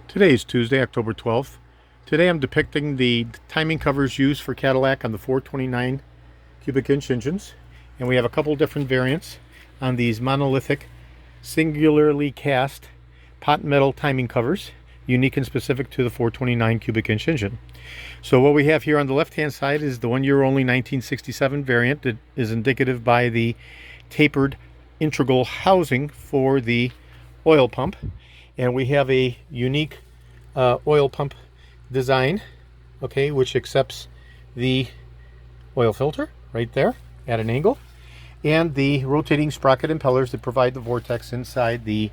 Today is Tuesday, October 12th. Today I'm depicting the timing covers used for Cadillac on the 429 cubic inch engines. And we have a couple different variants on these monolithic, singularly cast pot metal timing covers, unique and specific to the 429 cubic inch engine. So what we have here on the left hand side is the 1 year only 1967 variant that is indicative by the tapered integral housing for the oil pump. And we have a unique oil pump design, okay, which accepts the oil filter right there at an angle, and the rotating sprocket impellers that provide the vortex inside the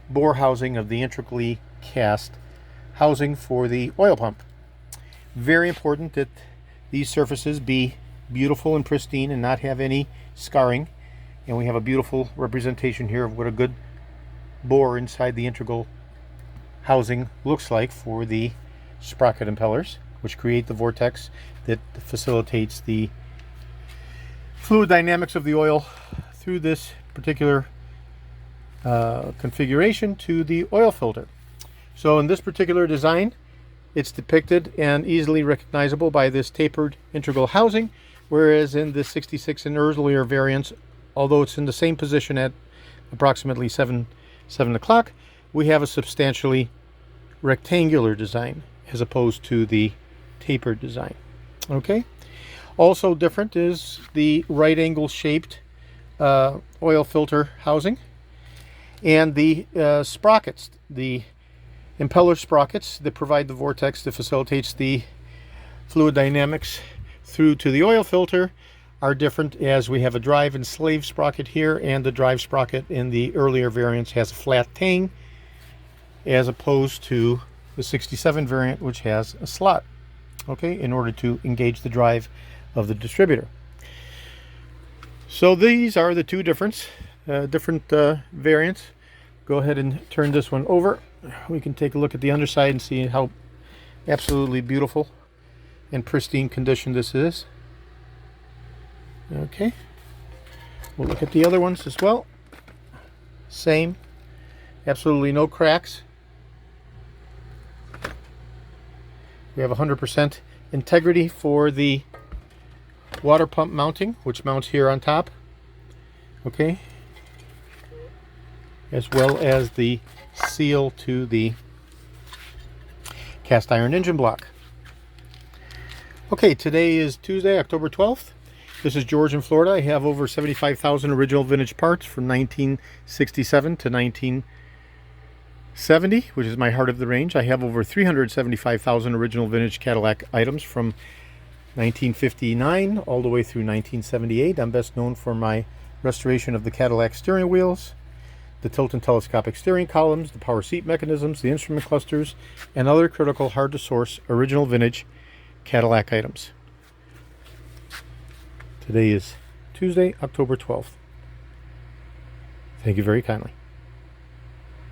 bore housing of the intricately cast housing for the oil pump. Very important that these surfaces be beautiful and pristine and not have any scarring. And we have a beautiful representation here of what a good bore inside the integral housing looks like for the sprocket impellers, which create the vortex that facilitates the fluid dynamics of the oil through this particular configuration to the oil filter. So in this particular design, it's depicted and easily recognizable by this tapered integral housing, whereas in the 66 and earlier variants, although it's in the same position at approximately 7 o'clock, we have a substantially rectangular design as opposed to the tapered design. Okay. Also different is the right angle shaped oil filter housing and the sprockets, the impeller sprockets that provide the vortex that facilitates the fluid dynamics through to the oil filter are different, as we have a drive and slave sprocket here, and the drive sprocket in the earlier variants has a flat tang as opposed to the 67 variant, which has a slot, okay, in order to engage the drive of the distributor. So these are the two different variants. Go ahead and turn this one over. We can take a look at the underside and see how absolutely beautiful and pristine condition this is. Okay, we'll look at the other ones as well. Same, absolutely no cracks. We have 100% integrity for the water pump mounting, which mounts here on top, okay, as well as the seal to the cast iron engine block. Okay, today is Tuesday, October 12th. This is George in Florida. I have over 75,000 original vintage parts from 1967 to 1970, which is my heart of the range. I have over 375,000 original vintage Cadillac items from 1959 all the way through 1978. I'm best known for my restoration of the Cadillac steering wheels, the tilt and telescopic steering columns, the power seat mechanisms, the instrument clusters, and other critical, hard-to-source original vintage Cadillac items. Today is Tuesday, October 12th. Thank you very kindly.